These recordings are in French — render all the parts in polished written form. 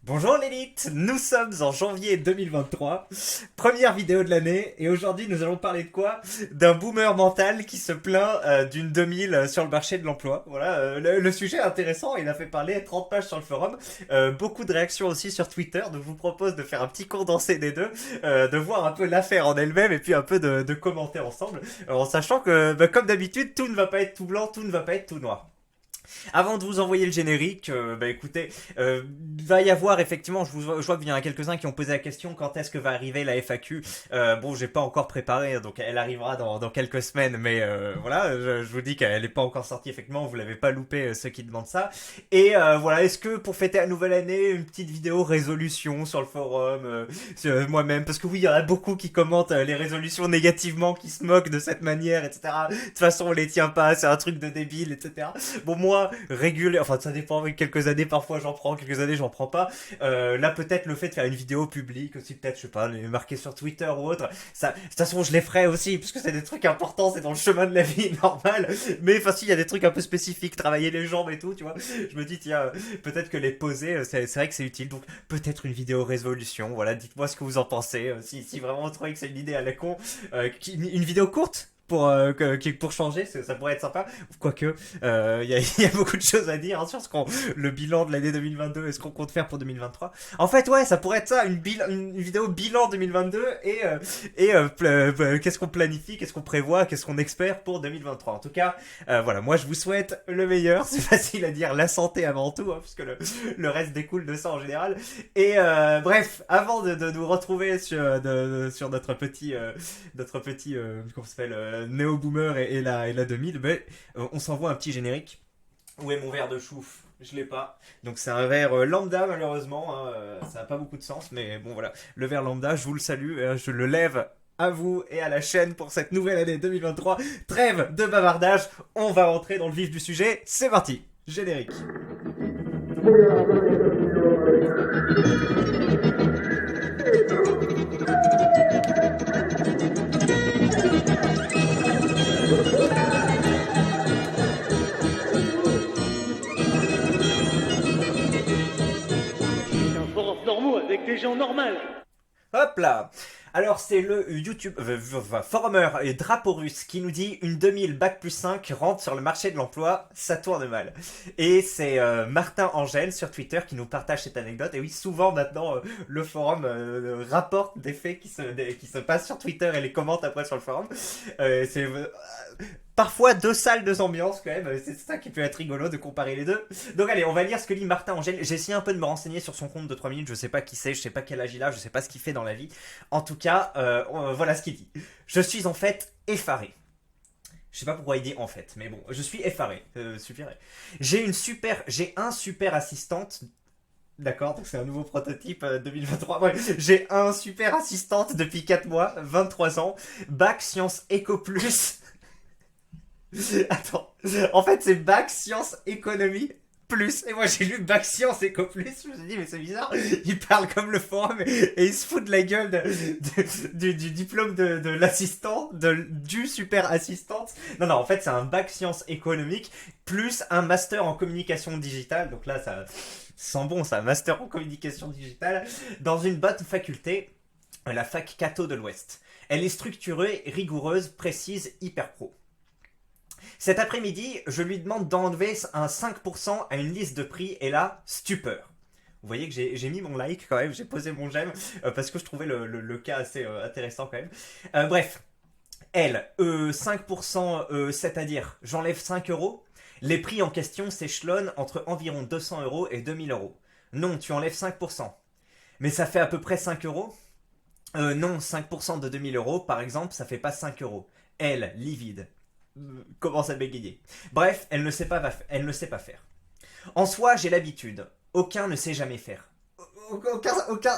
Bonjour l'élite, nous sommes en janvier 2023, première vidéo de l'année, et aujourd'hui nous allons parler de quoi? D'un boomer mental qui se plaint d'une 2000 sur le marché de l'emploi. Voilà, le sujet est intéressant, il a fait parler 30 pages sur le forum, beaucoup de réactions aussi sur Twitter, donc je vous propose de faire un petit condensé des deux, de voir un peu l'affaire en elle-même et puis un peu de commenter ensemble, en sachant que comme d'habitude tout ne va pas être tout blanc, tout ne va pas être tout noir. Avant de vous envoyer le générique, écoutez, va y avoir effectivement, je vois qu'il y en a quelques-uns qui ont posé la question quand est-ce que va arriver la FAQ. Bon, j'ai pas encore préparé, donc elle arrivera dans quelques semaines, mais voilà, je vous dis qu'elle n'est pas encore sortie, effectivement, vous l'avez pas loupé, ceux qui demandent ça. Et voilà, est-ce que pour fêter la nouvelle année, une petite vidéo résolution sur le forum, sur moi-même, parce que oui, il y en a beaucoup qui commentent les résolutions négativement, qui se moquent de cette manière, etc. De toute façon, on les tient pas, c'est un truc de débile, etc. Bon, moi, régulier, enfin ça dépend, avec quelques années parfois j'en prends, quelques années j'en prends pas. Là peut-être le fait de faire une vidéo publique aussi, peut-être je sais pas, les marquer sur Twitter ou autre, ça, de toute façon je les ferai aussi, parce que c'est des trucs importants, c'est dans le chemin de la vie normal, mais enfin si il y a des trucs un peu spécifiques, travailler les jambes et tout, tu vois, je me dis tiens, peut-être que les poser, c'est vrai que c'est utile, donc peut-être une vidéo résolution, voilà, dites-moi ce que vous en pensez, si vraiment vous trouvez que c'est une idée à la con, une vidéo courte pour changer, ça pourrait être sympa. Quoique, y a beaucoup de choses à dire hein, sur le bilan de l'année 2022 et ce qu'on compte faire pour 2023. En fait, ouais, ça pourrait être ça, une vidéo bilan 2022 qu'est-ce qu'on planifie, qu'est-ce qu'on prévoit, qu'est-ce qu'on espère pour 2023. En tout cas, voilà, moi je vous souhaite le meilleur. C'est facile à dire, la santé avant tout, hein, puisque le reste découle de ça en général. Et bref, avant de nous retrouver sur notre petit comment ça s'appelle néo-boomer et la 2000, on s'envoie un petit générique. Où est mon verre de chouf? Je l'ai pas. Donc c'est un verre lambda malheureusement. Hein, ça n'a pas beaucoup de sens, mais bon voilà. Le verre lambda, je vous le salue. Je le lève à vous et à la chaîne pour cette nouvelle année 2023. Trêve de bavardage. On va rentrer dans le vif du sujet. C'est parti. Générique. Normaux avec des gens normaux. Hop là. Alors c'est le YouTube forumer et drapeau russe qui nous dit une 2000 bac plus 5 rentre sur le marché de l'emploi, ça tourne mal. Et c'est Martin Angèle sur Twitter qui nous partage cette anecdote. Et oui, souvent maintenant le forum rapporte des faits qui se passent sur Twitter et les commente après sur le forum. C'est parfois deux salles, deux ambiances quand même. C'est ça qui peut être rigolo de comparer les deux. Donc allez, on va lire ce que lit Martin Angèle. J'ai essayé un peu de me renseigner sur son compte de 3 minutes. Je sais pas qui c'est, je sais pas quel âge il a, je sais pas ce qu'il fait dans la vie. En tout cas, voilà ce qu'il dit. Je suis en fait effaré. Je sais pas pourquoi il dit en fait, mais bon, je suis effaré. Suffirait. J'ai un super assistante. D'accord, donc c'est un nouveau prototype 2023. Ouais, j'ai un super assistante depuis 4 mois, 23 ans, bac sciences éco plus. Attends, en fait c'est bac sciences économie plus. Et moi j'ai lu bac sciences éco plus. Je me suis dit mais c'est bizarre. Il parle comme le forum et il se fout de la gueule du diplôme de l'assistant, du super assistante. Non non, en fait c'est un bac sciences économiques plus un master en communication digitale. Donc là ça sent bon, ça, master en communication digitale dans une bonne faculté, la fac Cato de l'Ouest. Elle est structurée, rigoureuse, précise, hyper pro. Cet après-midi, je lui demande d'enlever un 5% à une liste de prix et là, stupeur. Vous voyez que j'ai mis mon like quand même, j'ai posé mon j'aime parce que je trouvais le cas assez intéressant quand même. Bref, elle, 5%, c'est-à-dire j'enlève 5 euros. Les prix en question s'échelonnent entre environ 200 euros et 2000 euros. Non, tu enlèves 5%. Mais ça fait à peu près 5 euros. Non, 5% de 2000 euros, par exemple, ça fait pas 5 euros. Elle, livide, commence à bégayer. Bref, elle ne sait pas faire. En soi, j'ai l'habitude. Aucun ne sait jamais faire.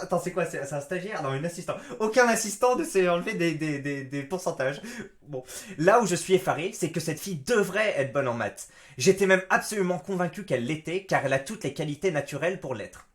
Attends, c'est quoi? C'est un stagiaire? Non, une assistante. Aucun assistant ne sait enlever des pourcentages. Bon. Là où je suis effaré, c'est que cette fille devrait être bonne en maths. J'étais même absolument convaincu qu'elle l'était, car elle a toutes les qualités naturelles pour l'être.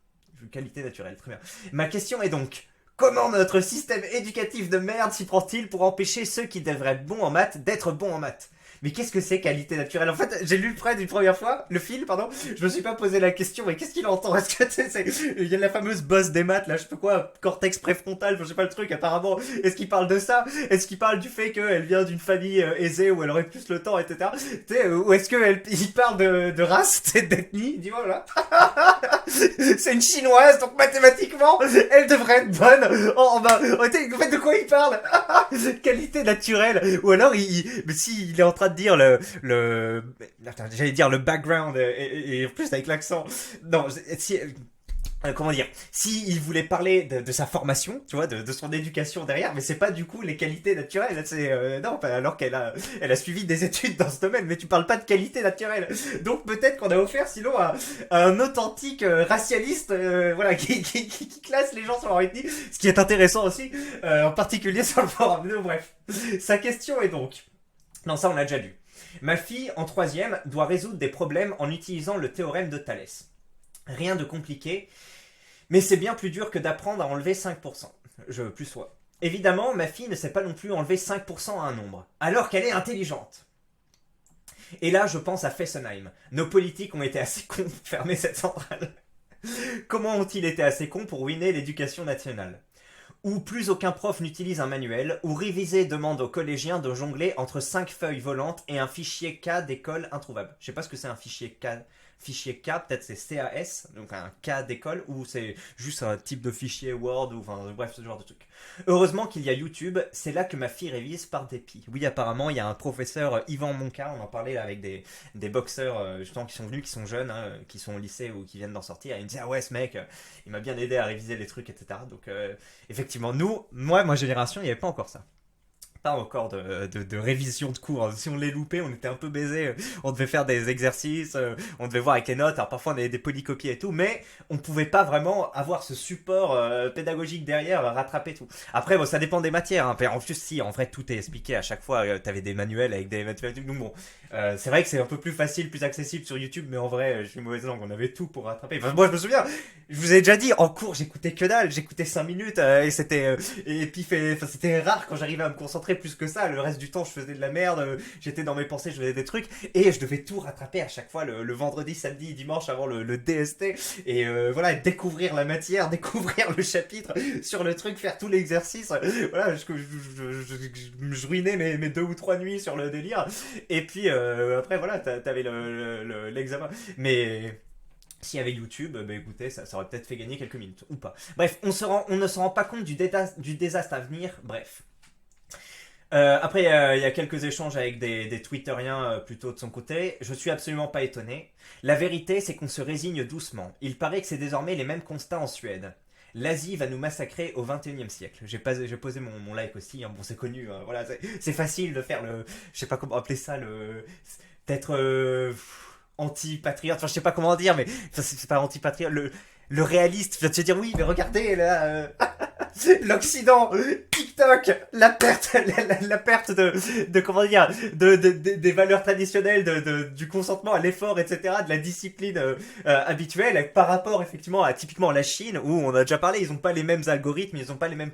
Qualité naturelle, très bien. Ma question est donc, comment notre système éducatif de merde s'y prend-il pour empêcher ceux qui devraient être bons en maths d'être bons en maths? Mais qu'est-ce que c'est qualité naturelle? En fait, j'ai lu le prêt une première fois, le film, pardon. Je me suis pas posé la question, mais qu'est-ce qu'il entend? Est-ce que il y a la fameuse bosse des maths, là, je sais pas quoi, cortex préfrontal, je sais pas le truc, apparemment. Est-ce qu'il parle de ça? Est-ce qu'il parle du fait qu'elle vient d'une famille aisée où elle aurait plus le temps, etc. Tu sais, ou est-ce qu'il parle de race, d'ethnie? Dis-moi, voilà. C'est une chinoise, donc mathématiquement, elle devrait être bonne. En fait, de quoi il parle? Qualité naturelle. Ou alors, mais si il est en train de dire attends, j'allais dire le background, et en plus avec l'accent. Non, si, comment dire, si il voulait parler de sa formation, tu vois, de son éducation derrière, mais c'est pas du coup les qualités naturelles, c'est non, alors elle a suivi des études dans ce domaine, mais tu parles pas de qualité naturelle. Donc peut-être qu'on a offert sinon un authentique racialiste, voilà, qui classe les gens sur leur ethnie, ce qui est intéressant aussi, en particulier sur le forum. Mais bref, sa question est donc, non, ça on l'a déjà lu. Ma fille en 3e doit résoudre des problèmes en utilisant le théorème de Thalès. Rien de compliqué, mais c'est bien plus dur que d'apprendre à enlever 5%. Je plus sois. Évidemment, ma fille ne sait pas non plus enlever 5% à un nombre, alors qu'elle est intelligente. Et là, je pense à Fessenheim. Nos politiques ont été assez cons pour fermer cette centrale. Comment ont-ils été assez cons pour ruiner l'éducation nationale? Où plus aucun prof n'utilise un manuel, où réviser demande aux collégiens de jongler entre 5 feuilles volantes et un fichier K d'école introuvable. Je sais pas ce que c'est un fichier K. Fichier K, peut-être c'est CAS, donc un K d'école, ou c'est juste un type de fichier Word, ou enfin bref, ce genre de truc. Heureusement qu'il y a YouTube, c'est là que ma fille révise par dépit. Oui, apparemment, il y a un professeur, Yvan Monca, on en parlait là avec des boxeurs justement qui sont venus, qui sont jeunes, hein, qui sont au lycée ou qui viennent d'en sortir, et il me disait, ah ouais, ce mec, il m'a bien aidé à réviser les trucs, etc. Donc effectivement, moi, ma génération, il n'y avait pas encore ça. Pas encore de révision de cours. Si on les loupait, on était un peu baisés. On devait faire des exercices, on devait voir avec les notes. Alors parfois on avait des polycopies et tout, mais on pouvait pas vraiment avoir ce support pédagogique derrière, rattraper tout. Après, bon, ça dépend des matières. Hein. En plus, si en vrai tout est expliqué à chaque fois, t'avais des manuels avec des mathématiques. Donc bon, c'est vrai que c'est un peu plus facile, plus accessible sur YouTube, mais en vrai, je suis mauvaise langue. On avait tout pour rattraper. Enfin, moi, je me souviens, je vous ai déjà dit, en cours, j'écoutais que dalle. J'écoutais 5 minutes et c'était et puis c'était rare quand j'arrivais à me concentrer plus que ça. Le reste du temps, je faisais de la merde, j'étais dans mes pensées, je faisais des trucs, et je devais tout rattraper à chaque fois le vendredi, samedi, dimanche avant le DST, et voilà, découvrir la matière, découvrir le chapitre sur le truc, faire tout l'exercice. Voilà, je ruinais mes 2 ou 3 nuits sur le délire, et puis après, voilà, t'avais l'examen. Mais s'il y avait YouTube, bah écoutez, ça aurait peut-être fait gagner quelques minutes, ou pas. Bref, on ne se rend pas compte du désastre à venir, bref. Après, il y a quelques échanges avec des Twitteriens plutôt de son côté. Je suis absolument pas étonné. La vérité, c'est qu'on se résigne doucement. Il paraît que c'est désormais les mêmes constats en Suède. L'Asie va nous massacrer au 21e siècle. J'ai posé mon like aussi. Hein. Bon, c'est connu. Hein. Voilà, c'est facile de faire je sais pas comment appeler ça, peut-être anti-patriote. Enfin, je sais pas comment dire, mais c'est pas anti-patriote. Le réaliste va te dire oui, mais regardez là. L'Occident, TikTok, la perte de comment dire, des valeurs traditionnelles, du consentement à l'effort, etc., de la discipline habituelle, par rapport effectivement à typiquement la Chine, où on a déjà parlé, ils n'ont pas les mêmes algorithmes, ils n'ont pas les mêmes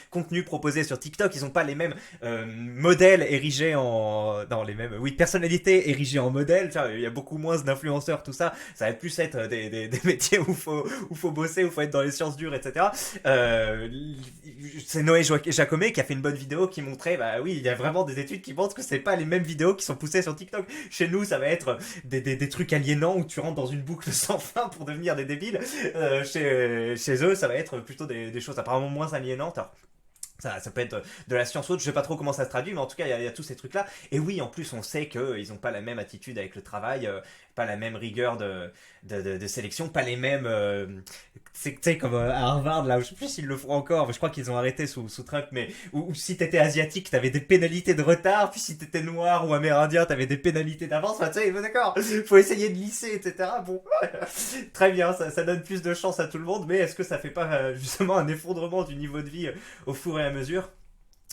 contenus proposés sur TikTok, ils n'ont pas les mêmes modèles érigés non, les mêmes, oui, personnalités érigées en modèles, il y a beaucoup moins d'influenceurs, tout ça, ça va plus être des métiers où faut bosser, où faut être dans les sciences dures, etc. C'est Noé Jacomet qui a fait une bonne vidéo qui montrait, bah oui, il y a vraiment des études qui montrent que c'est pas les mêmes vidéos qui sont poussées sur TikTok. Chez nous, ça va être des trucs aliénants où tu rentres dans une boucle sans fin pour devenir des débiles. Chez eux, ça va être plutôt des choses apparemment moins aliénantes. Alors, ça peut être de la science autre, je sais pas trop comment ça se traduit, mais en tout cas, il y a tous ces trucs-là. Et oui, en plus, on sait qu'ils ont pas la même attitude avec le travail, pas la même rigueur de sélection, pas les mêmes... tu sais, comme à Harvard, là, je sais plus s'ils le font encore, mais je crois qu'ils ont arrêté sous Trump, mais où si t'étais asiatique, t'avais des pénalités de retard, puis si t'étais noir ou amérindien, t'avais des pénalités d'avance, enfin, tu sais, d'accord, faut essayer de lisser, etc. Bon, très bien, ça donne plus de chance à tout le monde, mais est-ce que ça fait pas justement un effondrement du niveau de vie au fur et à mesure?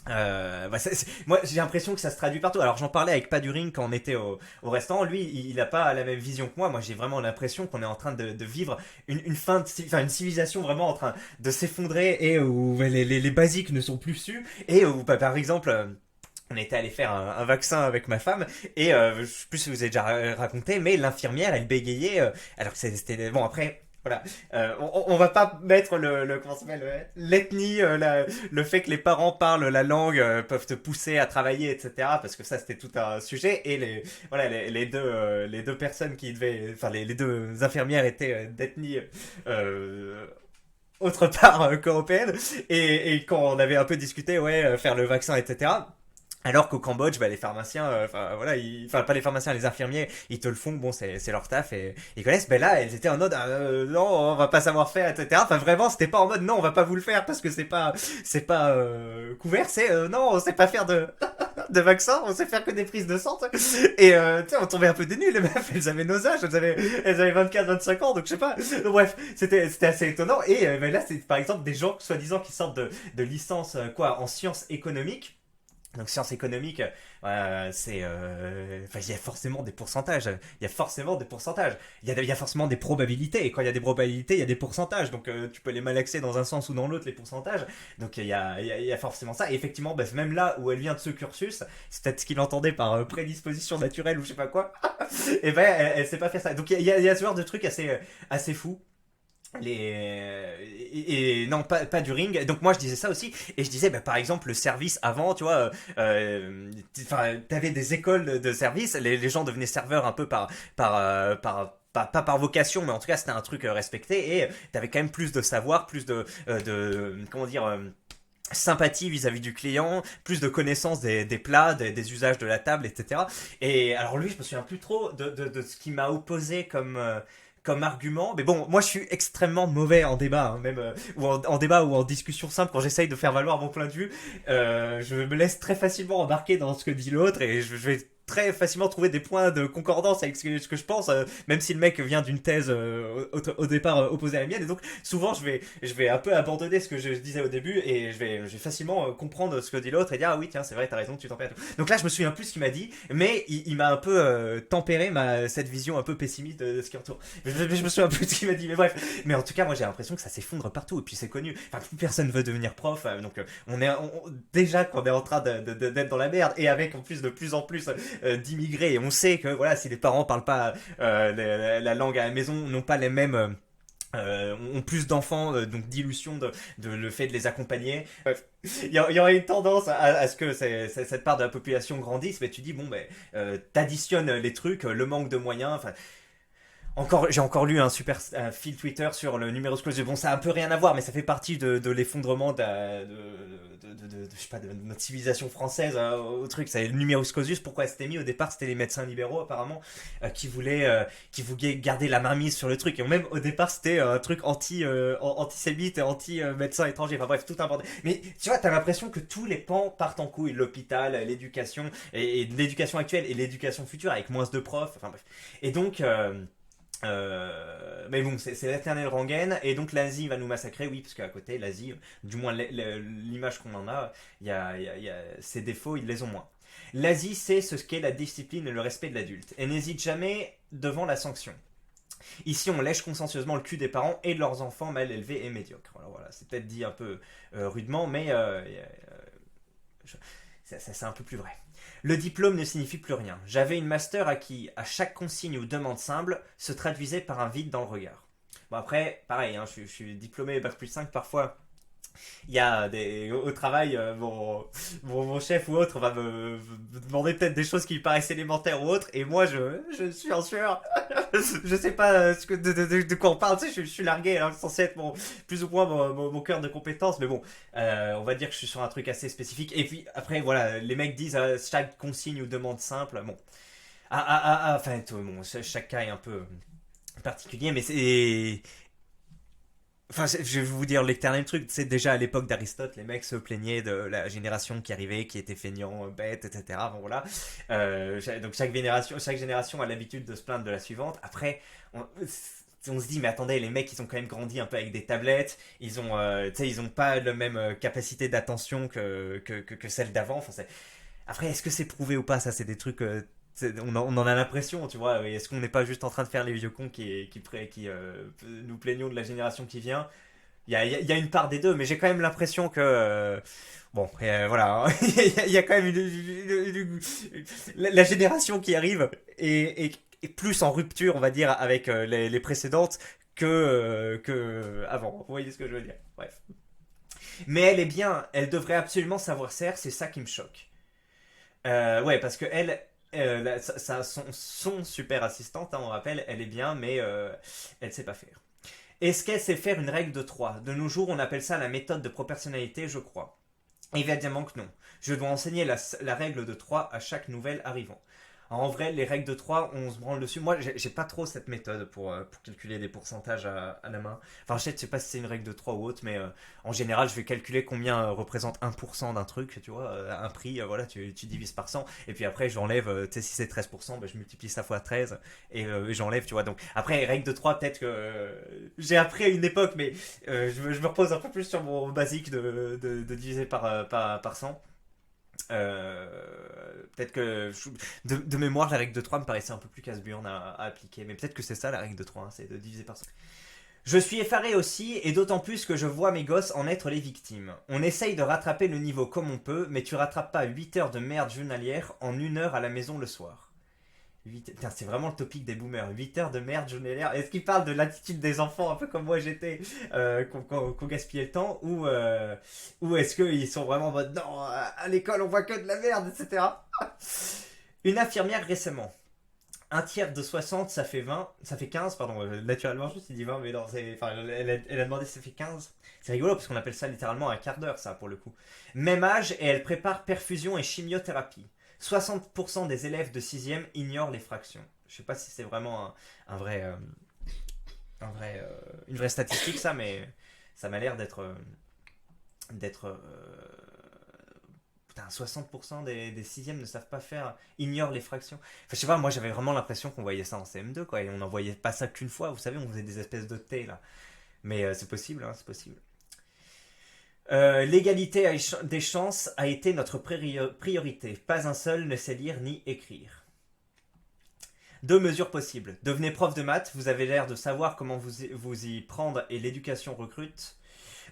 Moi j'ai l'impression que ça se traduit partout. Alors j'en parlais avec Paduring quand on était au restaurant. Lui il a pas la même vision que moi. Moi j'ai vraiment l'impression qu'on est en train de vivre une civilisation vraiment en train de s'effondrer, et où les basiques ne sont plus su, et où par exemple On était allé faire un vaccin avec ma femme et je sais plus si vous avez déjà raconté, mais l'infirmière elle bégayait alors que c'était bon après. Voilà, on va pas mettre comment ça s'appelle, l'ethnie, le fait que les parents parlent la langue peuvent te pousser à travailler, etc. Parce que ça c'était tout un sujet et voilà les deux personnes qui devaient, enfin les deux infirmières étaient d'ethnie autre part qu'européenne et quand on avait un peu discuté ouais faire le vaccin etc. Alors qu'au Cambodge, bah, les pharmaciens, enfin voilà, enfin pas les pharmaciens, les infirmiers, ils te le font, bon c'est leur taf et ils connaissent. Ben là, elles étaient en mode non, on va pas savoir faire, etc. Enfin vraiment, c'était pas en mode non, on va pas vous le faire parce que c'est pas couvert. C'est non, on sait pas faire de vaccin, on sait faire que des prises de sang. Et tu sais, on tombait un peu des nuls, les meufs, elles avaient nos âges, elles avaient 24-25 ans, donc je sais pas. Donc, bref, c'était assez étonnant. Et ben là, c'est par exemple des gens soi-disant qui sortent de licence quoi en sciences économiques. Donc sciences économiques, c'est, enfin il y a forcément des pourcentages. Il y a forcément des pourcentages. Il y a forcément des probabilités. Et quand il y a des probabilités, il y a des pourcentages. Donc tu peux les malaxer dans un sens ou dans l'autre les pourcentages. Donc il y a forcément ça. Et effectivement, bah, même là où elle vient de ce cursus, c'est peut-être ce qu'il entendait par prédisposition naturelle ou je sais pas quoi. Et ben elle sait pas faire ça. Donc il y a ce genre de truc assez fou non pas du ring donc moi je disais ça aussi et je disais bah, par exemple le service avant tu vois t'avais des écoles de service les gens devenaient serveurs un peu pas par vocation mais en tout cas c'était un truc respecté et t'avais quand même plus de savoir plus de comment dire sympathie vis-à-vis du client, plus de connaissance des plats, des usages de la table, etc. Et alors lui, je me souviens plus trop de ce qui m'a opposé comme argument. Mais bon, moi je suis extrêmement mauvais en débat, hein, même ou en débat ou en discussion simple quand j'essaye de faire valoir mon point de vue. Je me laisse très facilement embarquer dans ce que dit l'autre et je vais très facilement trouver des points de concordance avec ce que je pense, même si le mec vient d'une thèse au départ opposée à la mienne. Et donc souvent je vais un peu abandonner ce que je disais au début et je vais facilement comprendre ce que dit l'autre et dire ah oui tiens c'est vrai t'as raison tu tempères tout. Donc là je me souviens plus ce qu'il m'a dit, mais il m'a un peu tempéré cette vision un peu pessimiste de ce qui entoure. Je me souviens plus de ce qu'il m'a dit, mais bref. Mais en tout cas moi j'ai l'impression que ça s'effondre partout et puis c'est connu. Enfin plus personne veut devenir prof, donc déjà qu'on est en train d'être dans la merde et avec en plus de plus en plus d'immigrés et on sait que voilà si les parents parlent pas la langue à la maison n'ont pas les mêmes ont plus d'enfants donc d'illusion de le fait de les accompagner. Bref, il y aurait une tendance à ce que cette part de la population grandisse mais tu dis bon ben t'additionnes les trucs le manque de moyens enfin j'ai encore lu un super fil Twitter sur le numerus clausus. Bon, ça a un peu rien à voir, mais ça fait partie de l'effondrement je sais pas, de notre civilisation française au truc. C'est le numerus clausus. Pourquoi c'était mis au départ? C'était les médecins libéraux apparemment qui voulaient garder la mainmise sur le truc. Et même au départ, c'était un truc antisémite et anti-médecins étrangers. Enfin bref, tout un bordel. Mais tu vois, t'as l'impression que tous les pans partent en couille. L'hôpital, l'éducation et l'éducation actuelle et l'éducation future avec moins de profs. Enfin bref. Et donc mais bon, c'est l'éternel rengaine et donc l'Asie va nous massacrer, oui, parce qu'à côté, l'Asie, du moins l'image qu'on en a, il y a ses défauts, ils les ont moins. L'Asie sait ce qu'est la discipline et le respect de l'adulte et n'hésite jamais devant la sanction. Ici, on lèche consciencieusement le cul des parents et de leurs enfants mal élevés et médiocres. Alors voilà, c'est peut-être dit un peu rudement, mais c'est un peu plus vrai. Le diplôme ne signifie plus rien. J'avais une master à qui, à chaque consigne ou demande simple, se traduisait par un vide dans le regard. Bon après, pareil, hein, je suis diplômé Bac+5 parfois. Il y a au travail, mon chef ou autre va me demander peut-être des choses qui lui paraissent élémentaires ou autres, et moi je suis en sueur. Je sais pas de quoi on parle, tu sais, je suis largué, alors c'est censé être plus ou moins mon cœur de compétence, mais bon, on va dire que je suis sur un truc assez spécifique. Et puis après, voilà, les mecs disent chaque consigne ou demande simple, bon. Enfin, bon, chaque cas est un peu particulier, mais c'est. Enfin, je vais vous dire l'éternel truc, c'est déjà à l'époque d'Aristote, les mecs se plaignaient de la génération qui arrivait, qui était feignant, bête, etc. Bon voilà. Donc chaque génération a l'habitude de se plaindre de la suivante. Après, on se dit mais attendez, les mecs ils ont quand même grandi un peu avec des tablettes, ils ont pas la même capacité d'attention que celle d'avant. Enfin, après, est-ce que c'est prouvé ou pas? Ça, c'est des trucs. On en a l'impression, tu vois. Est-ce qu'on n'est pas juste en train de faire les vieux cons qui nous plaignons de la génération qui vient? Il y a une part des deux, mais j'ai quand même l'impression que... bon, voilà, hein. Il y a quand même la génération qui arrive est plus en rupture, on va dire, avec les précédentes que avant. Vous voyez ce que je veux dire? Bref. Mais elle est bien, elle devrait absolument savoir faire, c'est ça qui me choque. Ouais, parce que elle, son super assistante, hein, on rappelle, elle est bien, mais elle sait pas faire. Est-ce qu'elle sait faire une règle de 3? De nos jours, on appelle ça la méthode de proportionnalité, je crois. Évidemment que non. Je dois enseigner la règle de 3 à chaque nouvel arrivant. En vrai, les règles de 3, on se branle dessus. Moi, j'ai pas trop cette méthode pour calculer des pourcentages à la main. Enfin, je sais pas si c'est une règle de 3 ou autre, mais en général, je vais calculer combien représente 1% d'un truc, tu vois, un prix, voilà, tu divises par 100, et puis après, j'enlève, tu sais, si c'est 13%, ben, je multiplie ça fois 13, et j'enlève, tu vois. Donc, après, règle de 3, peut-être que j'ai appris à une époque, mais je me repose un peu plus sur mon basique de diviser par 100. Peut-être que de mémoire la règle de 3 me paraissait un peu plus casse-burne à appliquer, mais peut-être que c'est ça la règle de 3, hein, c'est de diviser par 100. Je suis effaré aussi, et d'autant plus que je vois mes gosses en être les victimes. On essaye de rattraper le niveau comme on peut, mais tu rattrapes pas 8 heures de merde journalière en 1 heure à la maison le soir. Putain, c'est vraiment le topic des boomers. 8 heures de merde journalière. Est-ce qu'ils parlent de l'attitude des enfants, un peu comme moi j'étais, qu'on gaspillait le temps, ou est-ce qu'ils sont vraiment en mode non, à l'école on voit que de la merde, etc. Une infirmière récemment. Un tiers de 60, ça fait 20, ça fait 15, pardon, naturellement je me suis dit 20, mais non, enfin, elle a demandé si ça fait 15. C'est rigolo parce qu'on appelle ça littéralement un quart d'heure, ça, pour le coup. Même âge, et elle prépare perfusion et chimiothérapie. 60% des élèves de 6e ignorent les fractions. Je sais pas si c'est vraiment un vrai, une vraie statistique, ça, mais ça m'a l'air d'être putain, 60% des 6e ne savent pas faire, ignorent les fractions. Enfin, je sais pas, moi j'avais vraiment l'impression qu'on voyait ça en CM2, quoi, et on n'en voyait pas ça qu'une fois, vous savez, on faisait des espèces de thé, là. Mais c'est possible, hein, c'est possible. L'égalité des chances a été notre priorité. Pas un seul ne sait lire ni écrire. Deux mesures possibles. Devenez prof de maths, vous avez l'air de savoir comment vous y prendre et l'éducation recrute.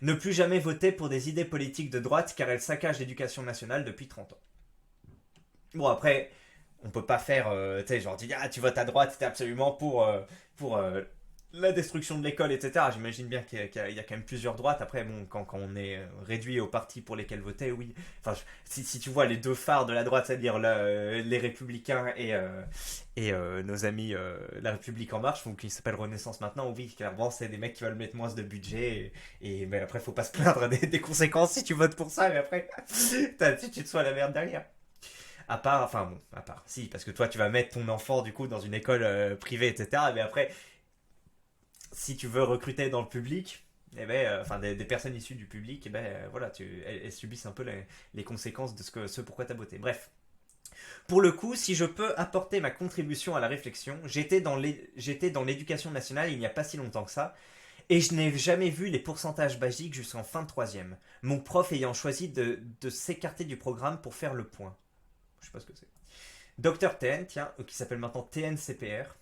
Ne plus jamais voter pour des idées politiques de droite car elles saccagent l'éducation nationale depuis 30 ans. Bon, après, on peut pas faire, tu sais, genre, dire, ah, tu votes à droite, t'es absolument pour la destruction de l'école, etc. J'imagine bien qu'il y a quand même plusieurs droites. Après, bon, quand on est réduit aux partis pour lesquels voter, oui. Enfin, si tu vois les deux phares de la droite, c'est-à-dire les Républicains et nos amis La République En Marche, donc qui s'appelle Renaissance maintenant, oui, clairement, c'est des mecs qui veulent mettre moins de budget. Mais après, faut pas se plaindre des conséquences si tu votes pour ça, mais après, tu te sois la merde derrière. À part, enfin bon, à part, si, parce que toi, tu vas mettre ton enfant, du coup, dans une école privée, etc. Mais après, si tu veux recruter dans le public, eh ben, enfin des personnes issues du public, eh ben, voilà, elles subissent un peu les conséquences de ce pourquoi t'as voté. Bref. Pour le coup, si je peux apporter ma contribution à la réflexion, j'étais dans l'éducation nationale il n'y a pas si longtemps que ça, et je n'ai jamais vu les pourcentages basiques jusqu'en fin de troisième. Mon prof ayant choisi de s'écarter du programme pour faire le point. Je sais pas ce que c'est. Docteur TN, tiens, qui s'appelle maintenant TNCPR.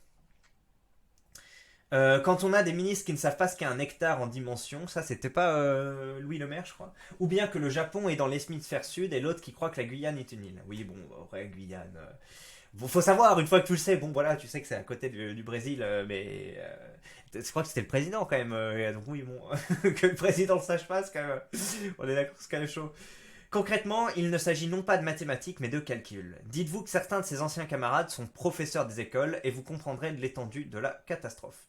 Quand on a des ministres qui ne savent pas ce qu'est un hectare en dimension, ça c'était pas Louis Le Maire, je crois. Ou bien que le Japon est dans l'hémisphère sud et l'autre qui croit que la Guyane est une île. Oui, bon, ouais, Guyane. Bon, faut savoir, une fois que tu le sais, bon voilà, tu sais que c'est à côté du Brésil, mais je crois que c'était le président quand même. Donc oui, bon, que le président le sache pas, c'est quand même, on est d'accord, c'est quand même chaud. Concrètement, il ne s'agit non pas de mathématiques, mais de calcul. Dites-vous que certains de ses anciens camarades sont professeurs des écoles et vous comprendrez l'étendue de la catastrophe.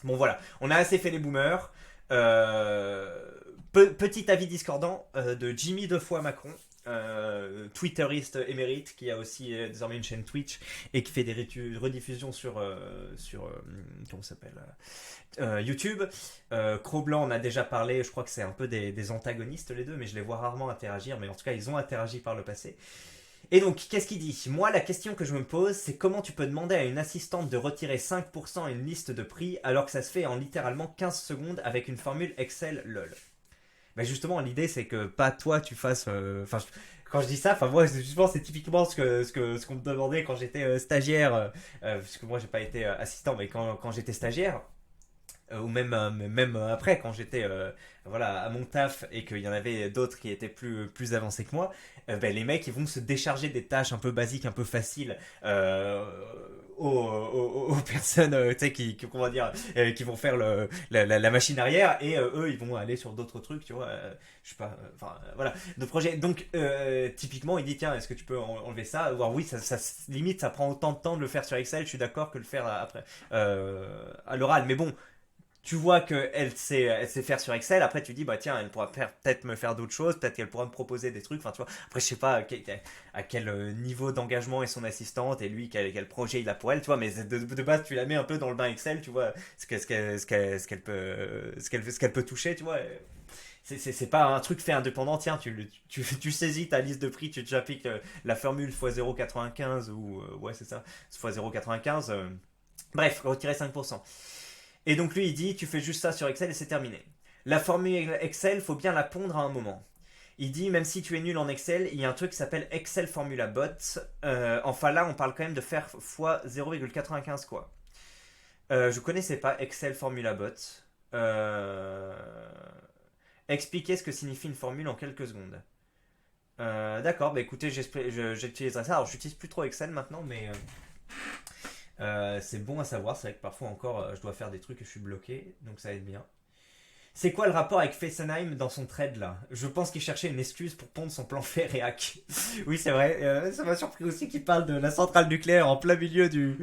Bon voilà, on a assez fait les boomers. Petit avis discordant de Jimmy Defoe Macron, twitteriste émérite qui a aussi désormais une chaîne Twitch et qui fait des rediffusions sur comment ça s'appelle YouTube. Cro-Blanc on a déjà parlé, je crois que c'est un peu des antagonistes les deux, mais je les vois rarement interagir, mais en tout cas ils ont interagi par le passé. Et donc, qu'est-ce qu'il dit? Moi, la question que je me pose, c'est comment tu peux demander à une assistante de retirer 5% une liste de prix alors que ça se fait en littéralement 15 secondes avec une formule Excel LOL. Ben justement, l'idée, c'est que pas toi, tu fasses... Enfin, quand je dis ça, enfin moi, justement, c'est typiquement ce qu'on me demandait quand j'étais stagiaire, parce que moi, j'ai pas été assistant, mais quand j'étais stagiaire, ou même après, quand j'étais voilà, à mon taf et qu'il y en avait d'autres qui étaient plus avancés que moi, ben, les mecs ils vont se décharger des tâches un peu basiques, un peu faciles aux personnes tu sais, comment dire, qui vont faire la machine arrière et eux ils vont aller sur d'autres trucs, tu vois. Je sais pas, enfin voilà, de projets. Donc typiquement il dit tiens, est-ce que tu peux enlever ça? Alors oui, limite ça prend autant de temps de le faire sur Excel, je suis d'accord, que le faire après à l'oral. Mais bon, tu vois elle sait faire sur Excel. Après, tu dis, bah tiens, elle pourra peut-être me faire d'autres choses, peut-être qu'elle pourra me proposer des trucs. Enfin, tu vois. Après, je sais pas à quel niveau d'engagement est son assistante et lui, quel projet il a pour elle, tu vois. Mais de base, tu la mets un peu dans le bain Excel, tu vois, ce qu'elle peut toucher, tu vois. C'est pas un truc fait indépendant, tiens, tu saisis ta liste de prix, tu appliques la formule x 0,95 ou ouais, c'est ça, x 0,95. Bref, retirer 5%. Et donc lui, il dit, tu fais juste ça sur Excel et c'est terminé. La formule Excel, faut bien la pondre à un moment. Il dit, même si tu es nul en Excel, il y a un truc qui s'appelle Excel Formula Bot. Enfin là, on parle quand même de faire fois 0,95 quoi. Je connaissais pas Excel Formula Bot. Euh... Expliquer ce que signifie une formule en quelques secondes. D'accord, bah écoutez, j'utiliserai ça. Alors, j'utilise plus trop Excel maintenant, mais c'est bon à savoir. C'est vrai que parfois encore, je dois faire des trucs et je suis bloqué, donc ça aide bien. C'est quoi le rapport avec Fessenheim dans son trade là? Je pense qu'il cherchait une excuse pour pondre son plan fait réac. Oui, c'est vrai. Ça m'a surpris aussi qu'il parle de la centrale nucléaire en plein milieu du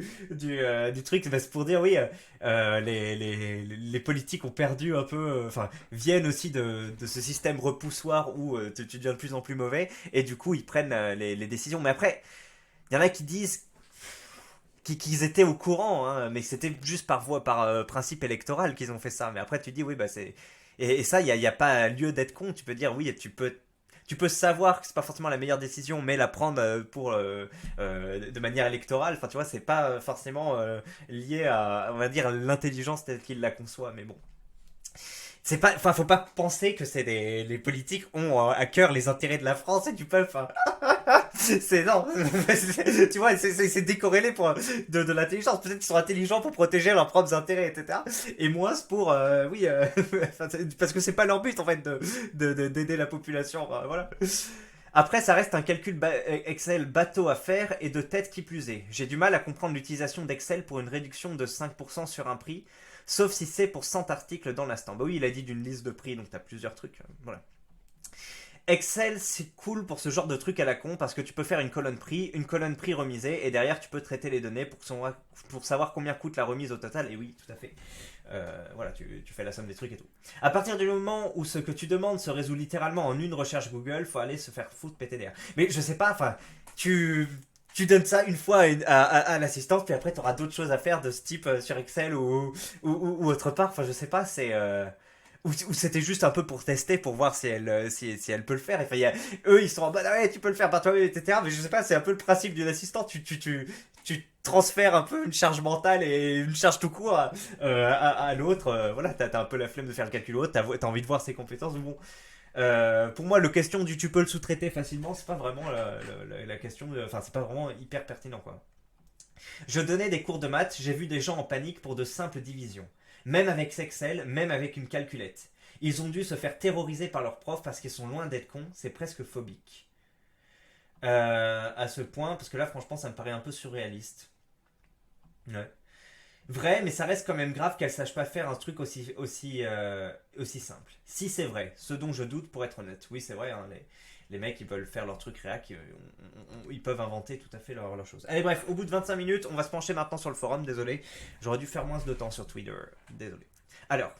truc. C'est pour dire, oui, les politiques ont perdu un peu. Enfin, viennent aussi de ce système repoussoir où tu deviens de plus en plus mauvais. Et du coup, ils prennent les décisions. Mais après, il y en a qui disent qu'ils étaient au courant, hein, mais c'était juste par principe électoral qu'ils ont fait ça. Mais après, tu dis, oui, bah c'est. Et ça, il y a pas lieu d'être con. Tu peux dire, oui, tu peux savoir que c'est pas forcément la meilleure décision, mais la prendre de manière électorale. Enfin, tu vois, c'est pas forcément lié à, on va dire, l'intelligence telle qu'il la conçoit. Mais bon. C'est pas, enfin, faut pas penser que les politiques ont à cœur les intérêts de la France et du peuple. Enfin, c'est non, tu vois, c'est décorrélé de l'intelligence. Peut-être qu'ils sont intelligents pour protéger leurs propres intérêts, etc. Et moins pour, oui, parce que c'est pas leur but en fait d'aider la population. Enfin, voilà. Après, ça reste un calcul Excel bateau à faire et de tête qui plus est. J'ai du mal à comprendre l'utilisation d'Excel pour une réduction de 5% sur un prix, sauf si c'est pour 100 articles dans l'instant. Bah oui, il a dit d'une liste de prix, donc t'as plusieurs trucs. Voilà. Excel, c'est cool pour ce genre de truc à la con parce que tu peux faire une colonne prix remisée et derrière tu peux traiter les données pour savoir combien coûte la remise au total. Et oui, tout à fait. Voilà, tu fais la somme des trucs et tout. À partir du moment où ce que tu demandes se résout littéralement en une recherche Google, faut aller se faire foutre PTDR. Mais je sais pas, enfin, tu donnes ça une fois à l'assistante, puis après tu auras d'autres choses à faire de ce type sur Excel ou autre part. Enfin, je sais pas, c'est. Ou c'était juste un peu pour tester, pour voir si elle peut le faire. Enfin, eux, ils sont en mode, ah ouais, tu peux le faire par toi-même, etc. Mais je sais pas, c'est un peu le principe d'une assistante. Tu transfères un peu une charge mentale et une charge tout court à l'autre. Voilà, t'as un peu la flemme de faire le calcul autre, t'as envie de voir ses compétences. Bon, pour moi, la question du tu peux le sous-traiter facilement, c'est pas vraiment la question. Enfin, c'est pas vraiment hyper pertinent, quoi. Je donnais des cours de maths, j'ai vu des gens en panique pour de simples divisions. Même avec Excel, même avec une calculette. Ils ont dû se faire terroriser par leurs profs parce qu'ils sont loin d'être cons, c'est presque phobique. À ce point, parce que là, franchement, ça me paraît un peu surréaliste. Ouais. Vrai, mais ça reste quand même grave qu'elle sache pas faire un truc aussi simple. Si c'est vrai, ce dont je doute pour être honnête. Oui, c'est vrai, hein, les mecs, ils veulent faire leur truc réac, ils peuvent inventer tout à fait leur chose. Allez, bref, au bout de 25 minutes, on va se pencher maintenant sur le forum, désolé. J'aurais dû faire moins de temps sur Twitter, désolé. Alors,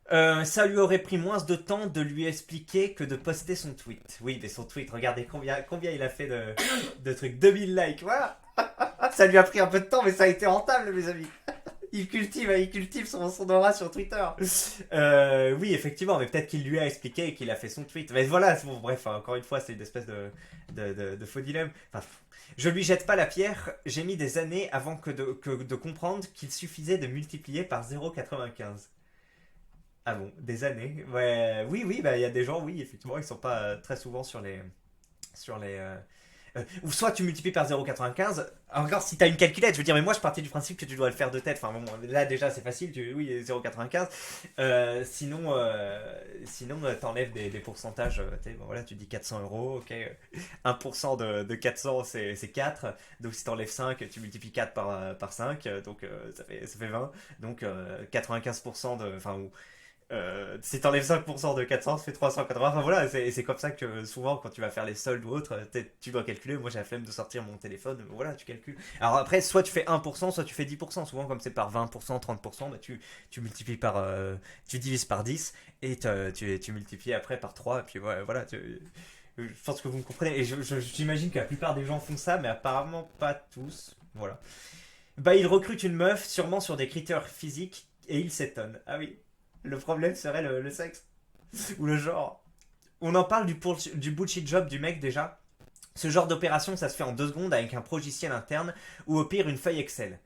ça lui aurait pris moins de temps de lui expliquer que de poster son tweet. Oui, mais son tweet, regardez combien il a fait de trucs. 2000 likes, voilà. Ça lui a pris un peu de temps, mais ça a été rentable, mes amis. Il cultive son aura sur Twitter. Oui, effectivement, mais peut-être qu'il lui a expliqué et qu'il a fait son tweet. Mais voilà, bon, bref, encore une fois, c'est une espèce de faux dilemme. Enfin, je lui jette pas la pierre, j'ai mis des années avant que de comprendre qu'il suffisait de multiplier par 0,95. Ah bon, des années. Ouais, oui, bah il y a des gens, oui, effectivement, ils sont pas très souvent sur les Ou soit tu multiplies par 0,95. Encore si t'as une calculette, je veux dire, mais moi je partais du principe que tu dois le faire de tête. Enfin bon, là déjà c'est facile, oui, 0,95. Sinon t'enlèves des pourcentages. Bon, voilà, tu dis 400 euros, ok. 1% de 400 c'est 4. Donc si t'enlèves 5, tu multiplies 4 par 5. Donc ça fait 20. Donc 95% de. Enfin, si t'enlèves 5% de 400, ça fait 380. Enfin voilà, c'est comme ça que souvent quand tu vas faire les soldes ou autre, tu dois calculer. Moi j'ai la flemme de sortir mon téléphone, voilà, tu calcules. Alors après, soit tu fais 1%, soit tu fais 10%. Souvent, comme c'est par 20%, 30%, bah, tu multiplies tu divises par 10 et tu multiplies après par 3. Et puis voilà, je pense que vous me comprenez. Et j'imagine que la plupart des gens font ça, mais apparemment pas tous. Voilà. Bah, il recrute une meuf, sûrement sur des critères physiques, et il s'étonne. Ah oui. Le problème serait le sexe. Ou le genre. On en parle du bullshit job du mec déjà. Ce genre d'opération, ça se fait en 2 secondes avec un logiciel interne ou au pire une feuille Excel.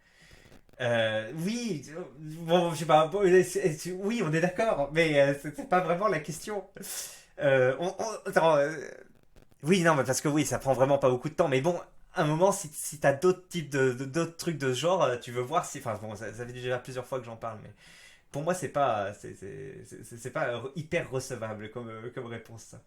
Oui, bon, je sais pas. Oui, on est d'accord, mais c'est pas vraiment la question. Attends, oui, non, mais parce que oui, ça prend vraiment pas beaucoup de temps. Mais bon, à un moment, si t'as d'autres types d'autres trucs de ce genre, tu veux voir si. Enfin, bon, ça fait déjà plusieurs fois que j'en parle, mais pour moi, c'est pas hyper recevable comme réponse, ça.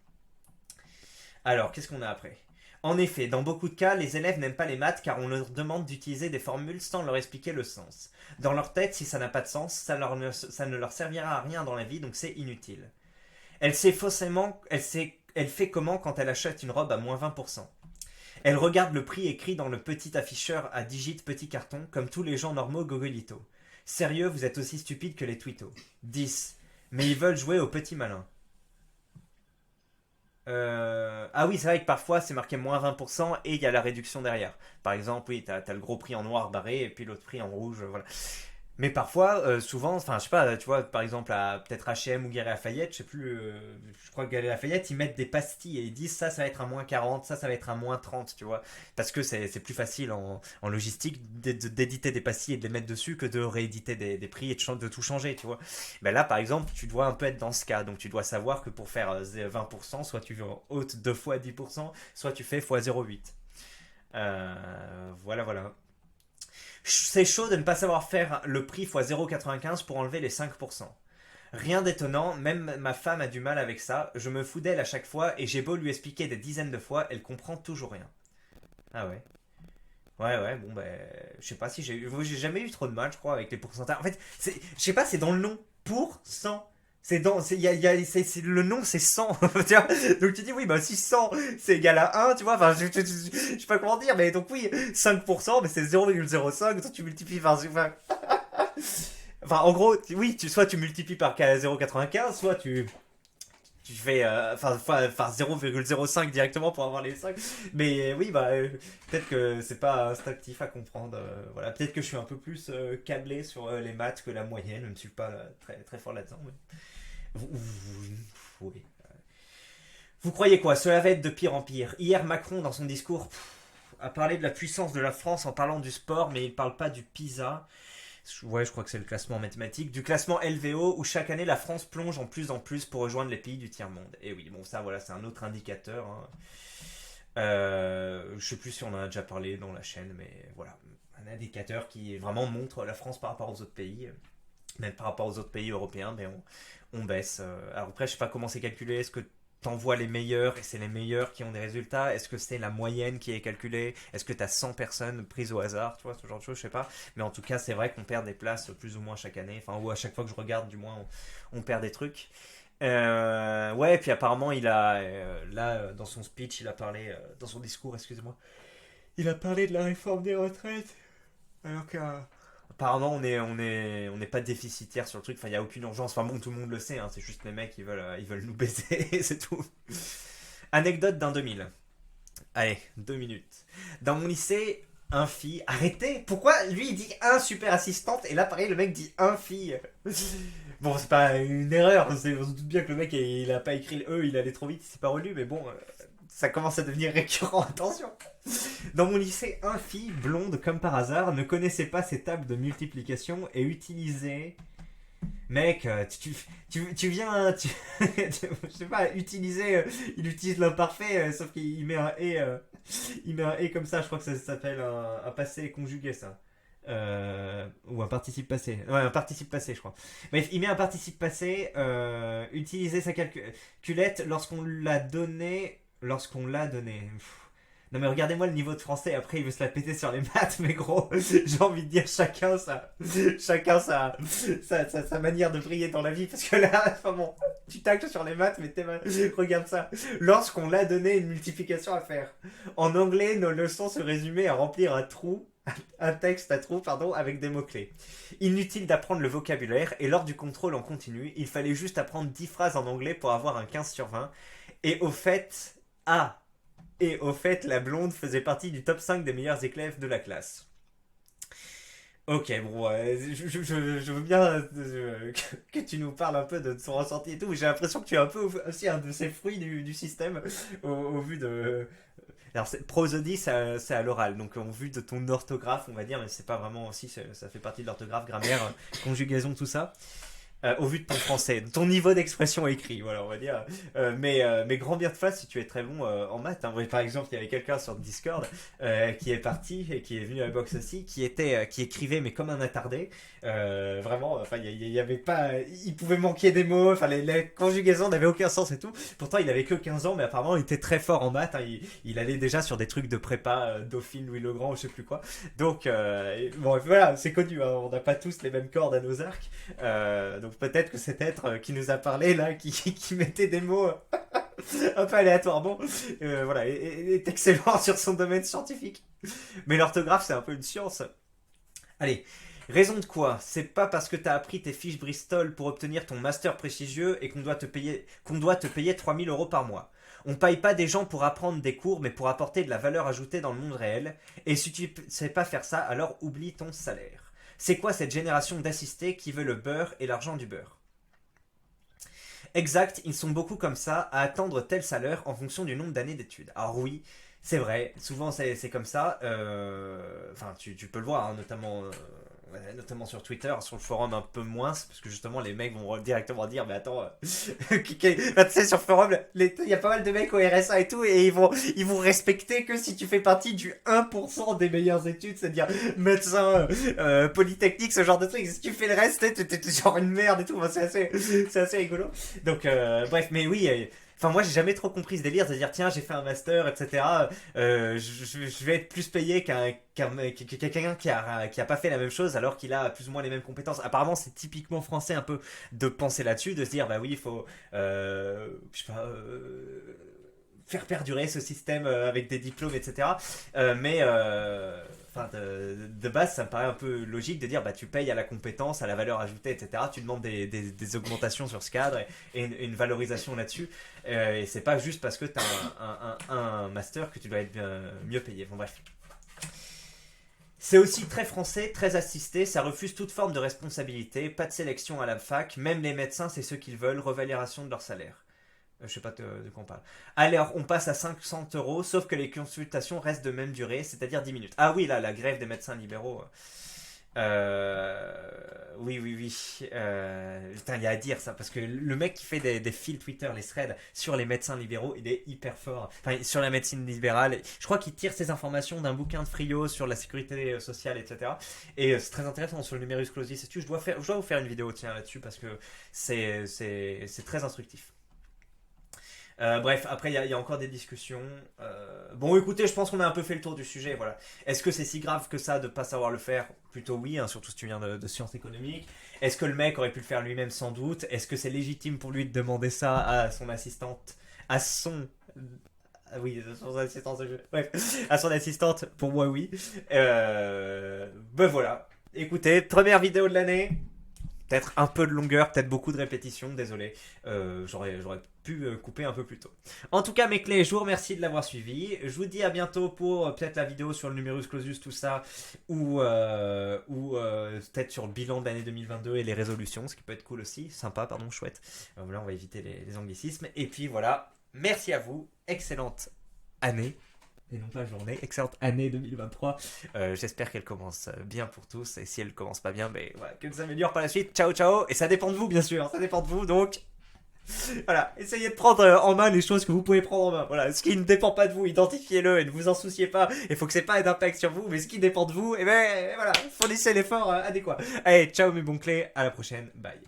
Alors, qu'est-ce qu'on a après? En effet, dans beaucoup de cas, les élèves n'aiment pas les maths car on leur demande d'utiliser des formules sans leur expliquer le sens. Dans leur tête, si ça n'a pas de sens, ça ne leur servira à rien dans la vie, donc c'est inutile. Elle fait comment quand elle achète une robe à moins 20%? Elle regarde le prix écrit dans le petit afficheur à digits petit carton, comme tous les gens normaux gogolito. Sérieux, vous êtes aussi stupide que les twittos. 10. Mais ils veulent jouer au petit malin. Ah oui, c'est vrai que parfois c'est marqué moins 20% et il y a la réduction derrière. Par exemple, oui, t'as le gros prix en noir barré et puis l'autre prix en rouge, voilà. Mais parfois, souvent, enfin, je sais pas, tu vois, par exemple, à peut-être H&M ou Galeries Lafayette, je sais plus, je crois que Galeries Lafayette, ils mettent des pastilles et ils disent ça va être un moins 40, ça va être un moins 30, tu vois. Parce que c'est plus facile en logistique d'éditer des pastilles et de les mettre dessus que de rééditer des prix et de tout changer, tu vois. Ben là, par exemple, tu dois un peu être dans ce cas. Donc, tu dois savoir que pour faire 20%, soit tu ôtes 2 fois 10%, soit tu fais fois 0,8. Voilà. C'est chaud de ne pas savoir faire le prix x 0,95 pour enlever les 5%. Rien d'étonnant, même ma femme a du mal avec ça. Je me fous d'elle à chaque fois et j'ai beau lui expliquer des dizaines de fois, elle comprend toujours rien. Ah ouais. Ouais, bon ben, je sais pas si j'ai jamais eu trop de mal, je crois, avec les pourcentages. En fait, je sais pas, c'est dans le nom. Pour 100. Le nom c'est 100, tu vois. Donc tu dis oui, bah si 100 c'est égal à 1, tu vois, enfin je sais pas comment dire, mais donc oui, 5%, mais c'est 0,05, toi tu multiplies par. Enfin en gros, oui, soit tu multiplies par 0,95, soit tu fais 0,05 directement pour avoir les 5. Mais oui, bah peut-être que c'est pas instinctif à comprendre. Voilà, peut-être que je suis un peu plus câblé sur les maths que la moyenne, je ne suis pas très, très fort là-dedans. Mais... oui. Vous croyez quoi? Cela va être de pire en pire. Hier, Macron, dans son discours, a parlé de la puissance de la France en parlant du sport, mais il parle pas du PISA. Ouais, je crois que c'est le classement mathématique. Du classement LVO, où chaque année la France plonge en plus pour rejoindre les pays du tiers-monde. Et oui, bon, ça, voilà, c'est un autre indicateur. Hein. Je sais plus si on en a déjà parlé dans la chaîne, mais voilà. Un indicateur qui vraiment montre la France par rapport aux autres pays. Même par rapport aux autres pays européens, mais on baisse. Alors après, je sais pas comment c'est calculé. Est-ce que t'envoies les meilleurs et c'est les meilleurs qui ont des résultats? Est-ce que c'est la moyenne qui est calculée? Est-ce que t'as 100 personnes prises au hasard? Tu vois, ce genre de choses, je sais pas. Mais en tout cas, c'est vrai qu'on perd des places plus ou moins chaque année. Enfin, ou à chaque fois que je regarde, du moins, on perd des trucs. Ouais, et puis apparemment, il a, là, dans son speech, il a parlé, dans son discours, excusez-moi, il a parlé de la réforme des retraites. Alors que, apparemment, on n'est pas déficitaire sur le truc. Enfin, il n'y a aucune urgence. Enfin, bon, tout le monde le sait. Hein, c'est juste les mecs, ils veulent nous baiser. C'est tout. Anecdote d'un 2000. Allez, 2 minutes. Dans mon lycée, un fille. Arrêtez. Pourquoi lui, il dit un super assistante et là, pareil, le mec dit un fille. Bon, c'est pas une erreur. On se doute bien que le mec, il a pas écrit le E, il allait trop vite, il s'est pas relu. Mais bon, ça commence à devenir récurrent. Attention. Dans mon lycée, un fille, blonde comme par hasard, ne connaissait pas ces tables de multiplication et utilisait... Mec, tu viens... je sais pas, utiliser... il utilise l'imparfait, sauf qu'il met un « et Il met un et comme ça, je crois que ça s'appelle un passé conjugué, ça. Ou un participe passé. Ouais, un participe passé, je crois. Bref, il met un participe passé. Utiliser sa calculette lorsqu'on l'a donné. Lorsqu'on l'a donné. Pff. Non mais regardez-moi le niveau de français, après il veut se la péter sur les maths, mais gros, j'ai envie de dire chacun sa manière de briller dans la vie, parce que là, enfin bon, tu tacles sur les maths, mais t'es mal. Regarde ça. Lorsqu'on l'a donné une multiplication à faire. En anglais, nos leçons se résumaient à remplir un texte à trous, pardon, avec des mots-clés. Inutile d'apprendre le vocabulaire, et lors du contrôle en continu, il fallait juste apprendre 10 phrases en anglais pour avoir un 15 sur 20. Et au fait, la blonde faisait partie du top 5 des meilleurs élèves de la classe. Ok, bon, je veux bien que tu nous parles un peu de son ressenti et tout, mais j'ai l'impression que tu es un peu aussi un de ces fruits du système au vu de... Alors, prosodie, c'est à l'oral, donc au vu de ton orthographe, on va dire, mais c'est pas vraiment aussi, ça fait partie de l'orthographe, grammaire, conjugaison, tout ça. Au vu de ton français, de ton niveau d'expression écrit, voilà, on va dire. Mais grand bien de face si tu es très bon en maths. Hein. Oui, par exemple, il y avait quelqu'un sur Discord qui est parti et qui est venu à la box aussi, qui écrivait mais comme un attardé. Vraiment, enfin, il y avait pas, il pouvait manquer des mots. Enfin, les conjugaisons n'avaient aucun sens et tout. Pourtant, il avait que 15 ans, mais apparemment, il était très fort en maths. Hein. Il allait déjà sur des trucs de prépa, Dauphine, Louis Legrand, ou je sais plus quoi. Donc, bon, voilà, c'est connu. Hein. On n'a pas tous les mêmes cordes à nos arcs. Donc peut-être que cet être qui nous a parlé là, qui mettait des mots un peu aléatoirement, voilà, est excellent sur son domaine scientifique. Mais l'orthographe, c'est un peu une science. Allez, raison de quoi? C'est pas parce que t'as appris tes fiches Bristol pour obtenir ton master prestigieux et qu'on doit te payer 3000 € par mois. On paye pas des gens pour apprendre des cours, mais pour apporter de la valeur ajoutée dans le monde réel. Et si tu sais pas faire ça, alors oublie ton salaire. C'est quoi cette génération d'assistés qui veut le beurre et l'argent du beurre? Exact, ils sont beaucoup comme ça, à attendre tel salaire en fonction du nombre d'années d'études. Alors oui, c'est vrai, souvent c'est comme ça. Enfin, tu peux le voir, hein, notamment sur Twitter, sur le forum un peu moins, parce que justement les mecs vont directement dire, mais attends, tu sais, sur le forum, il y a pas mal de mecs au RSA et tout, et ils vont respecter que si tu fais partie du 1% des meilleures études, c'est-à-dire médecin, polytechnique, ce genre de trucs. Si tu fais le reste, t'es genre une merde et tout. Enfin, c'est assez rigolo. Donc, bref, mais oui. Enfin, moi, j'ai jamais trop compris ce délire de dire, tiens, j'ai fait un master, etc. Je vais être plus payé quelqu'un qui a pas fait la même chose alors qu'il a plus ou moins les mêmes compétences. Apparemment, c'est typiquement français un peu de penser là-dessus, de se dire, bah oui, il faut, je sais pas, faire perdurer ce système avec des diplômes, etc. Enfin, de base, ça me paraît un peu logique de dire bah tu payes à la compétence, à la valeur ajoutée, etc. Tu demandes des augmentations sur ce cadre et une valorisation là-dessus. Et c'est pas juste parce que tu as un master que tu dois être mieux payé. Bon, bref. C'est aussi très français, très assisté, ça refuse toute forme de responsabilité, pas de sélection à la fac, même les médecins, c'est ce qu'ils veulent, revalorisation de leur salaire. Je sais pas de quoi on parle. Alors, on passe à 500 €, sauf que les consultations restent de même durée, c'est-à-dire 10 minutes. Ah oui, là, la grève des médecins libéraux. Oui. Putain, il y a à dire ça, parce que le mec qui fait des fils Twitter, les threads sur les médecins libéraux, il est hyper fort. Enfin, sur la médecine libérale. Je crois qu'il tire ses informations d'un bouquin de Frio sur la sécurité sociale, etc. Et c'est très intéressant sur le numerus clausus. Je dois vous faire une vidéo, tiens, là-dessus, parce que c'est très instructif. Bref, après il y a encore des discussions. Bon, écoutez, je pense qu'on a un peu fait le tour du sujet. Voilà. Est-ce que c'est si grave que ça de pas savoir le faire? Plutôt oui, hein, surtout si tu viens de sciences économiques. Est-ce que le mec aurait pu le faire lui-même? Sans doute. Est-ce que c'est légitime pour lui de demander ça à son assistante, à son oui, son assistante, bref, à son assistante? Pour moi, oui. Ben voilà. Écoutez, première vidéo de l'année. Peut-être un peu de longueur, peut-être beaucoup de répétitions, désolé. J'aurais pu couper un peu plus tôt. En tout cas, mes clés, je vous remercie de l'avoir suivi. Je vous dis à bientôt pour peut-être la vidéo sur le numerus clausus, tout ça, ou peut-être sur le bilan de l'année 2022 et les résolutions, ce qui peut être cool aussi. Sympa, pardon, chouette. Voilà, on va éviter les anglicismes. Et puis voilà, merci à vous. Excellente année. Et non pas journée, excellente année 2023. J'espère qu'elle commence bien pour tous. Et si elle commence pas bien, ben voilà, qu'elle s'améliore par la suite. Ciao, ciao. Et ça dépend de vous, bien sûr. Ça dépend de vous, donc Voilà, essayez de prendre en main les choses que vous pouvez prendre en main. Voilà, ce qui ne dépend pas de vous, identifiez-le et ne vous en souciez pas. Il faut que c'est pas d'impact sur vous, mais ce qui dépend de vous, et ben voilà, fournissez l'effort adéquat. Allez, ciao mes bons clés, à la prochaine, bye.